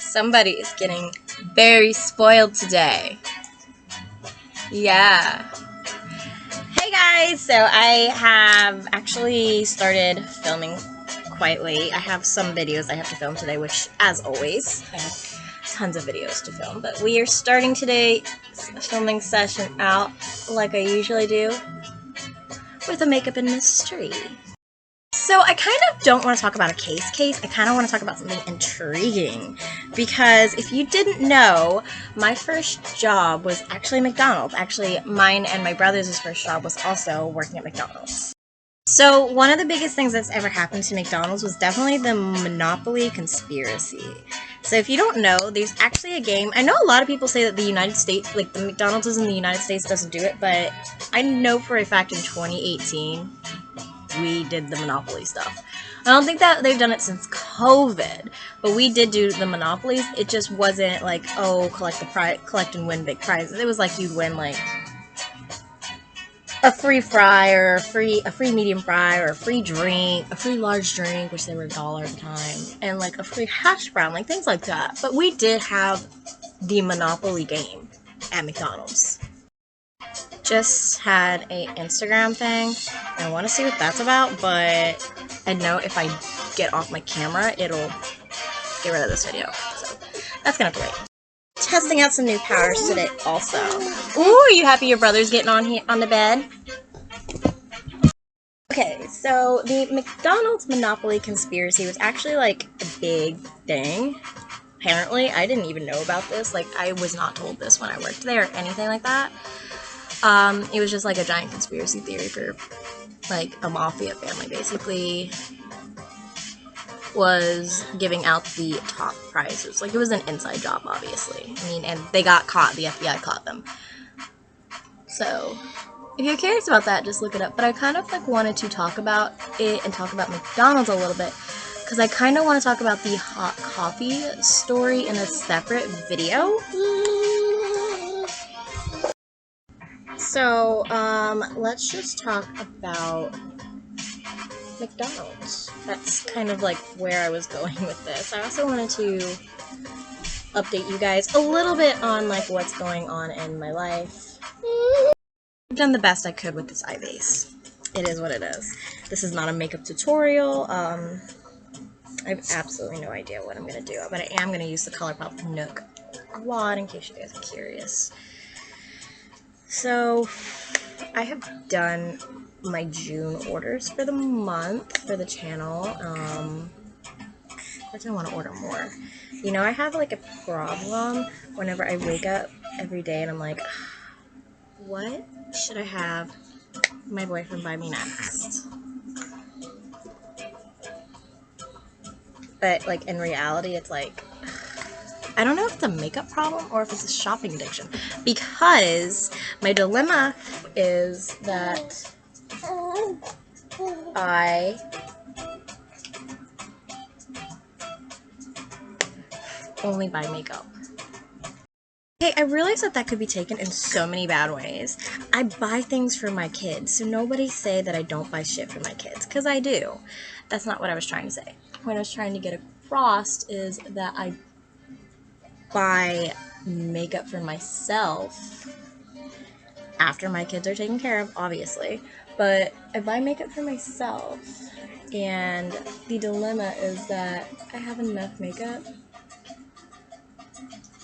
Somebody is getting very spoiled today. Yeah. Hey guys, so I have actually started filming quite late. I have some videos I have to film today, which, as always, I have tons of videos to film. But we are starting today's filming session out like I usually do, with a makeup and mystery. So I kind of don't want to talk about a case. I kind of want to talk about something intriguing, because if you didn't know, my first job was actually McDonald's. Actually, mine and my brother's first job was also working at McDonald's. So one of the biggest things that's ever happened to McDonald's was definitely the Monopoly conspiracy. So if you don't know, there's actually a game. I know a lot of people say that the United States, like the McDonald's in the United States doesn't do it, but I know for a fact in 2018, we did the Monopoly stuff. I don't think that they've done it since COVID, but we did do the Monopolies. It just wasn't like, oh, collect and win big prizes. It was like you'd win like a free fry, or a free medium fry, or a free drink, a free large drink, which they were $1 at the time, and like a free hash brown, like things like that. But we did have the Monopoly game at McDonald's. Just had a Instagram thing. I want to see what that's about, but I know if I get off my camera, it'll get rid of this video. So that's gonna have to wait. Testing out some new powders today also. Ooh, are you happy your brother's getting on the bed? Okay, so the McDonald's Monopoly conspiracy was actually like a big thing. Apparently, I didn't even know about this. Like, I was not told this when I worked there or anything like that. It was just like a giant conspiracy theory for like a mafia family, basically, was giving out the top prizes. Like, it was an inside job, obviously. I mean, and they got caught. The FBI caught them. So, if you're curious about that, just look it up. But I kind of like wanted to talk about it and talk about McDonald's a little bit, because I kind of want to talk about the hot coffee story in a separate video. So, let's just talk about McDonald's. That's kind of like where I was going with this. I also wanted to update you guys a little bit on like what's going on in my life. I've done the best I could with this eye base. It is what it is. This is not a makeup tutorial. I have absolutely no idea what I'm going to do, but I am going to use the ColourPop Nook a lot in case you guys are curious. So, I have done my June orders for the month for the channel. I do want to order more. You know, I have like a problem whenever I wake up every day and I'm like, what should I have my boyfriend buy me next? But like in reality, it's like, I don't know if it's a makeup problem or if it's a shopping addiction, because my dilemma is that I only buy makeup. Hey, I realize that could be taken in so many bad ways. I buy things for my kids, so nobody say that I don't buy shit for my kids, because I do. That's not what I was trying to say. What I was trying to get across is that I buy makeup for myself after my kids are taken care of, obviously, but I buy makeup for myself, and the dilemma is that I have enough makeup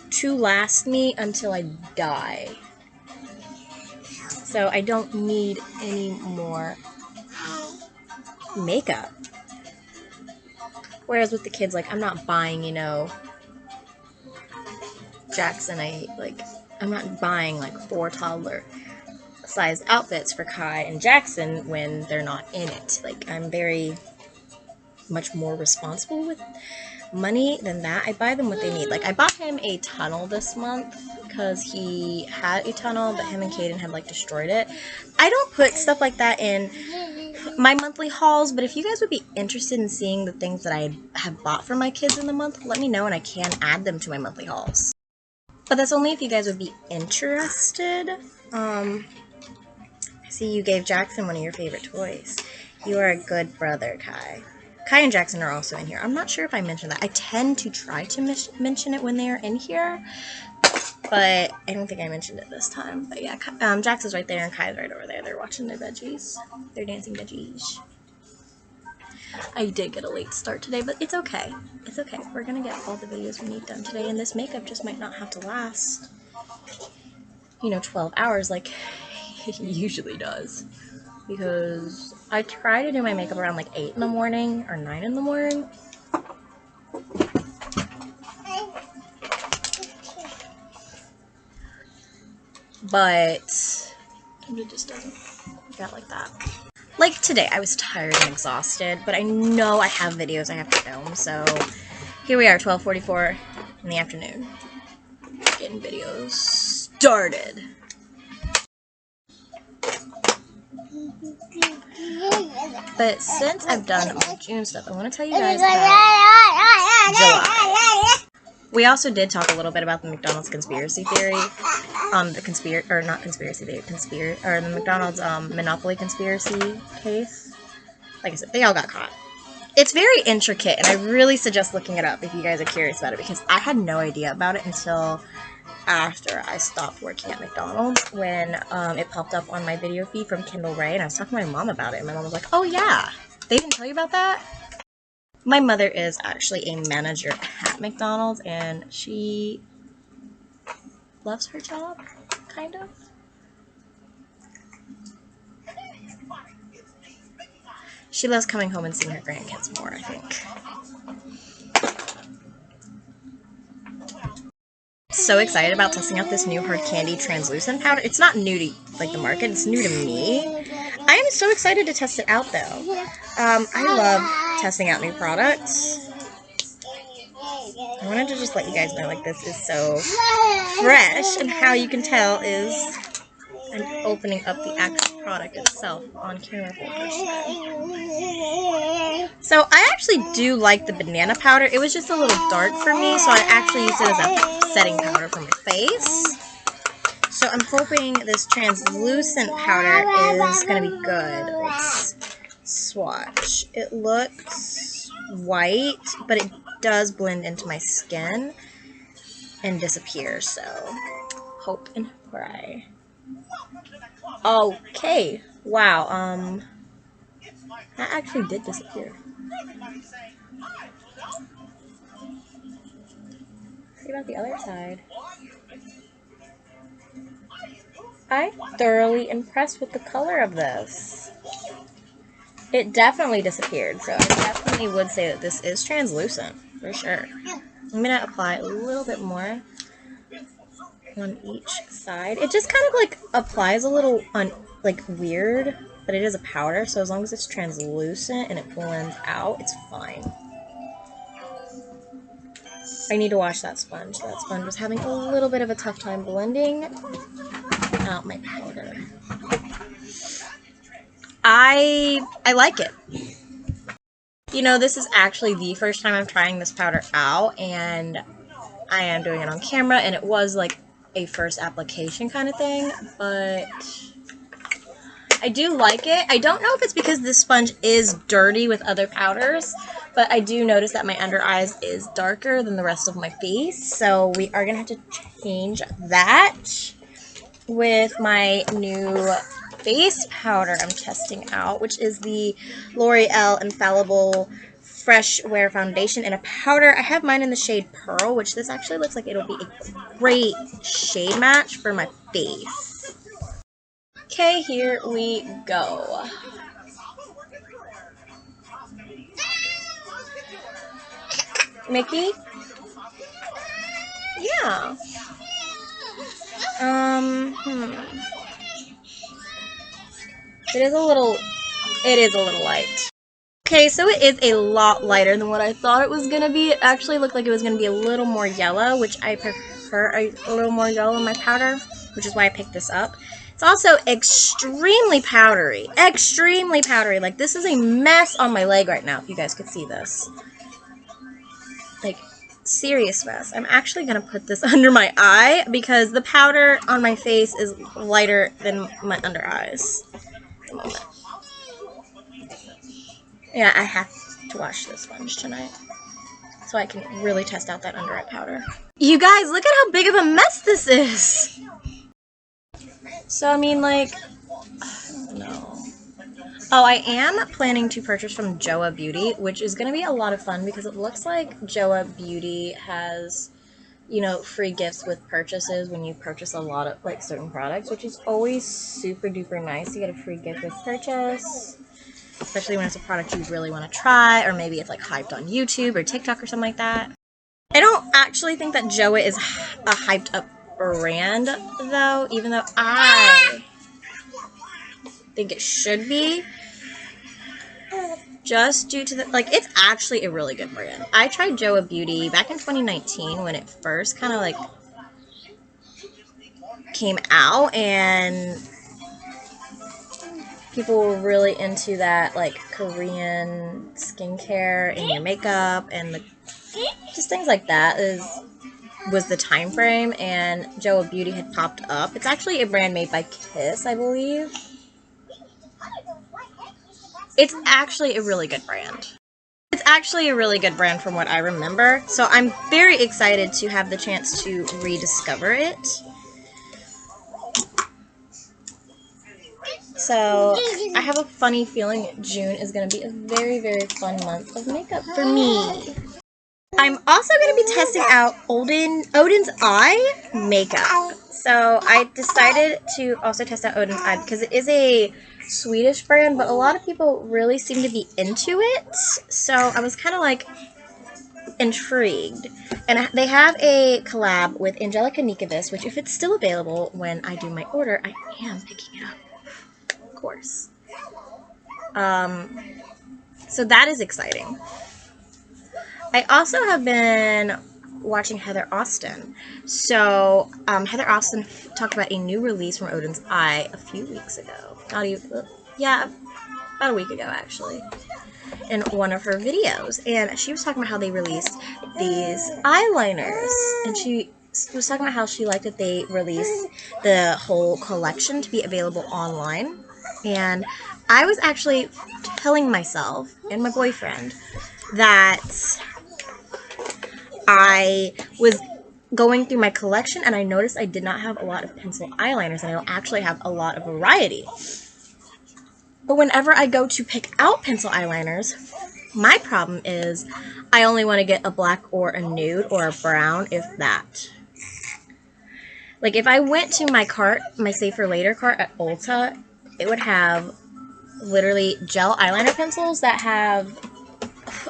to last me until I die. So I don't need any more makeup. Whereas with the kids, like, I'm not buying, you know, I'm not buying like 4 toddler size outfits for Kai and Jackson when they're not in it. Like, I'm very much more responsible with money than that. I buy them what they need. Like, I bought him a tunnel this month because he had a tunnel, but him and Kaden had like destroyed it. I don't put stuff like that in my monthly hauls, but if you guys would be interested in seeing the things that I have bought for my kids in the month, let me know and I can add them to my monthly hauls. But that's only if you guys would be interested. I see you gave Jackson one of your favorite toys. You are a good brother, Kai. Kai and Jackson are also in here. I'm not sure if I mentioned that. I tend to try to mention it when they are in here, but I don't think I mentioned it this time. But yeah, Jax is right there and Kai's right over there. They're watching their veggies. They're dancing veggies. I did get a late start today, but it's okay. It's okay. We're gonna get all the videos we need done today, and this makeup just might not have to last, 12 hours like it usually does. Because I try to do my makeup around like 8 in the morning or 9 in the morning. But it just doesn't get like that. Like today, I was tired and exhausted, but I know I have videos I have to film, so here we are, 12:44 in the afternoon, getting videos started. But since I've done all June stuff, I want to tell you guys about July. We also did talk a little bit about the McDonald's conspiracy theory, the McDonald's Monopoly conspiracy case. Like I said, they all got caught. It's very intricate, and I really suggest looking it up if you guys are curious about it, because I had no idea about it until after I stopped working at McDonald's, when it popped up on my video feed from Kendall Ray, and I was talking to my mom about it, and my mom was like, oh yeah, they didn't tell you about that? My mother is actually a manager at McDonald's, and she loves her job, kind of. She loves coming home and seeing her grandkids more, I think. So excited about testing out this new hard candy translucent powder. It's not new to the market, it's new to me. I am so excited to test it out though. I love testing out new products. I wanted to just let you guys know, like, this is so fresh, and how you can tell is I'm opening up the actual product itself on camera for the first time. So I actually do like the banana powder. It was just a little dark for me, so I actually used it as a setting powder for my face. So I'm hoping this translucent powder is going to be good. Let's swatch. It looks white, but it does blend into my skin and disappear, so hope and pray. Okay, wow, that actually did disappear. See about the other side. I'm thoroughly impressed with the color of this. It definitely disappeared, so I definitely would say that this is translucent, for sure. I'm going to apply a little bit more on each side. It just kind of like applies a little weird, but it is a powder, so as long as it's translucent and it blends out, it's fine. I need to wash that sponge. That sponge was having a little bit of a tough time blending out my powder. I like it. This is actually the first time I'm trying this powder out, and I am doing it on camera, and it was like a first application kind of thing, but I do like it. I don't know if it's because this sponge is dirty with other powders, but I do notice that my under eyes is darker than the rest of my face, so we are going to have to change that with my new face powder I'm testing out, which is the L'Oreal Infallible Fresh Wear Foundation in a powder. I have mine in the shade Pearl, which this actually looks like it'll be a great shade match for my face. Okay, here we go. Mickey? Yeah. It is a little light. Okay, so it is a lot lighter than what I thought it was going to be. It actually looked like it was going to be a little more yellow, which I prefer a little more yellow in my powder, which is why I picked this up. It's also extremely powdery. Extremely powdery. Like, this is a mess on my leg right now, if you guys could see this. Like, serious mess. I'm actually going to put this under my eye because the powder on my face is lighter than my under eyes. At the moment. Yeah, I have to wash this sponge tonight so I can really test out that under eye powder. You guys, look at how big of a mess this is! So, I mean, like, I don't know. Oh, I am planning to purchase from Joa Beauty, which is going to be a lot of fun because it looks like Joa Beauty has, you know, free gifts with purchases when you purchase a lot of, like, certain products, which is always super duper nice to get a free gift with purchase, especially when it's a product you really want to try, or maybe it's, like, hyped on YouTube or TikTok or something like that. I don't actually think that Joa is a hyped up brand, though, even though I think it should be. Just due to the, like, it's actually a really good brand. I tried Joa Beauty back in 2019 when it first kind of, like, came out, and people were really into that, like, Korean skincare and your makeup and just things like that was the time frame, and Joa Beauty had popped up. It's actually a brand made by Kiss, I believe. It's actually a really good brand. It's actually a really good brand from what I remember, so I'm very excited to have the chance to rediscover it. So, I have a funny feeling June is going to be a very, very fun month of makeup for me. I'm also going to be testing out Odin's Eye makeup. So, I decided to also test out Odin's Eye because it is a Swedish brand, but a lot of people really seem to be into it. So, I was kind of like intrigued. And they have a collab with Angelica Nikovis, which if it's still available when I do my order, I am picking it up. Of course. So that is exciting. I also have been watching Heather Austin. So, Heather Austin talked about a new release from Odin's Eye a few weeks ago. Not even, yeah, about a week ago, actually, in one of her videos. And she was talking about how they released these eyeliners. And she was talking about how she liked that they released the whole collection to be available online. And I was actually telling myself and my boyfriend that I was going through my collection and I noticed I did not have a lot of pencil eyeliners, and I don't actually have a lot of variety. But whenever I go to pick out pencil eyeliners, my problem is I only want to get a black or a nude or a brown, if that. Like, if I went to my cart, my Save for Later cart at Ulta, it would have literally gel eyeliner pencils that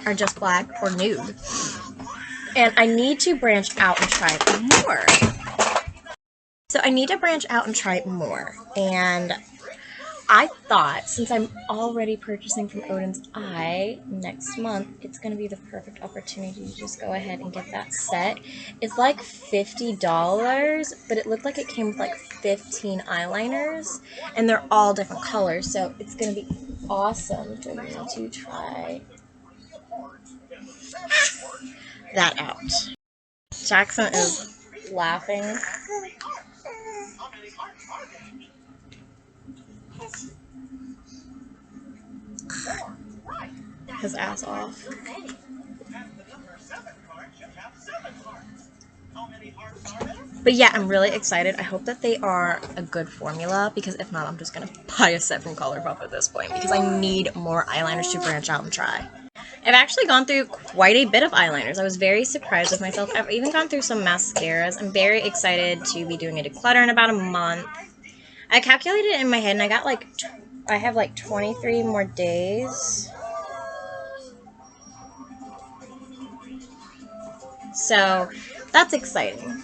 are just black or nude. And I need to branch out and try more. So I need to branch out and try more. And I thought, since I'm already purchasing from Odin's Eye next month, it's going to be the perfect opportunity to just go ahead and get that set. It's like $50, but it looked like it came with like 15 eyeliners, and they're all different colors, so it's going to be awesome for me to try that out. Jackson is laughing. His ass off. But yeah, I'm really excited. I hope that they are a good formula, because if not, I'm just going to buy a set from Colourpop at this point, because I need more eyeliners to branch out and try. I've actually gone through quite a bit of eyeliners. I was very surprised with myself. I've even gone through some mascaras. I'm very excited to be doing a declutter in about a month. I calculated it in my head, and I have like 23 more days. So that's exciting.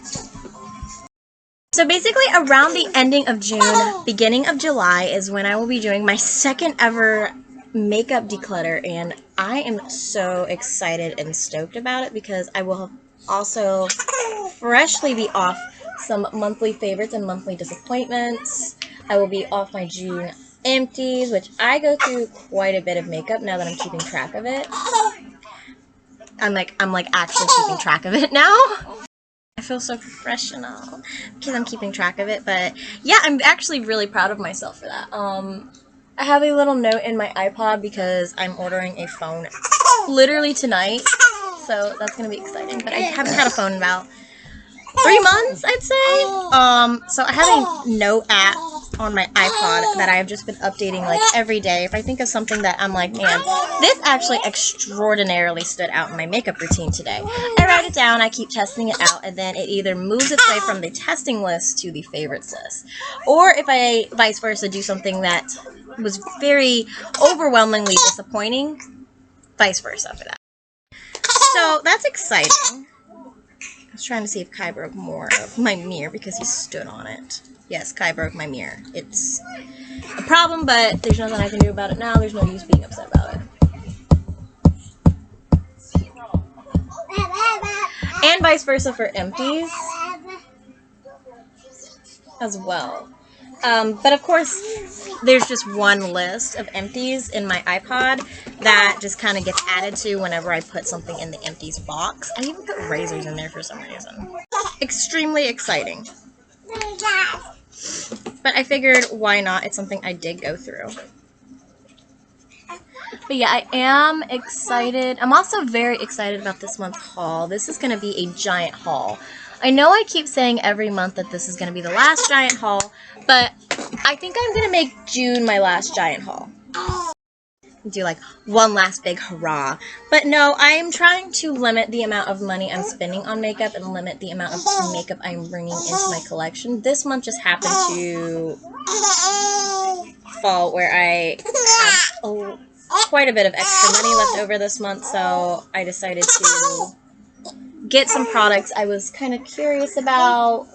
So basically around the ending of June, beginning of July is when I will be doing my second ever makeup declutter, and I am so excited and stoked about it because I will also freshly be off some monthly favorites and monthly disappointments. I will be off my June empties, which I go through quite a bit of makeup now that I'm keeping track of it. I'm like actually keeping track of it now. I feel so professional because I'm keeping track of it, but yeah, I'm actually really proud of myself for that. I have a little note in my iPod because I'm ordering a phone literally tonight, so that's gonna be exciting. But I haven't had a phone in about 3 months, I'd say. So I have a note app on my iPod that I've just been updating like every day. If I think of something that I'm like, man, this actually extraordinarily stood out in my makeup routine today, I write it down, I keep testing it out, and then it either moves its way from the testing list to the favorites list. Or if I, vice versa, do something that was very overwhelmingly disappointing, vice versa for that. So that's exciting. I was trying to see if Kai broke more of my mirror because he stood on it. Yes, Kai broke my mirror. It's a problem, but there's nothing I can do about it now. There's no use being upset about it. And vice versa for empties as well. But of course, there's just one list of empties in my iPod that just kind of gets added to whenever I put something in the empties box. I even put razors in there for some reason. Extremely exciting. But I figured, why not? It's something I did go through. But yeah, I am excited. I'm also very excited about this month's haul. This is going to be a giant haul. I know I keep saying every month that this is going to be the last giant haul, but I think I'm going to make June my last giant haul. Do like one last big hurrah. But no, I'm trying to limit the amount of money I'm spending on makeup and limit the amount of makeup I'm bringing into my collection. This month just happened to fall where I have quite a bit of extra money left over this month, so I decided to get some products I was kind of curious about.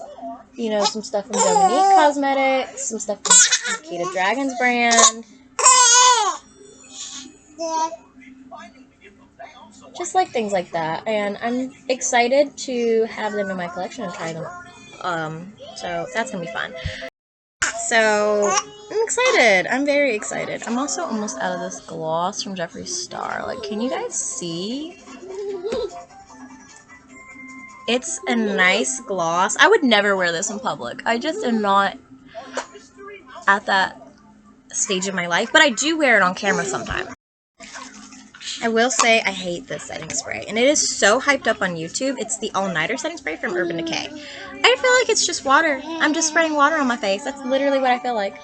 You know, some stuff from Dominique Cosmetics, some stuff from Kita Dragon's brand. Just like things like that. And I'm excited to have them in my collection and try them. So that's going to be fun. So I'm excited. I'm very excited. I'm also almost out of this gloss from Jeffree Star. Like, can you guys see? It's a nice gloss. I would never wear this in public. I just am not at that stage of my life, but I do wear it on camera sometimes. I will say I hate this setting spray, and it is so hyped up on YouTube. It's the all-nighter setting spray from Urban Decay. I feel like it's just water. I'm just spraying water on my face. That's literally what I feel like.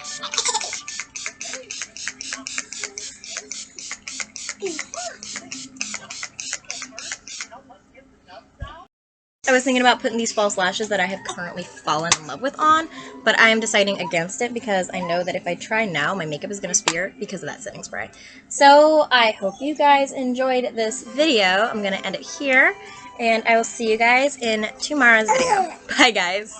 I was thinking about putting these false lashes that I have currently fallen in love with on, but I am deciding against it because I know that if I try now, my makeup is going to smear because of that setting spray. So I hope you guys enjoyed this video. I'm going to end it here, and I will see you guys in tomorrow's video. Bye, guys.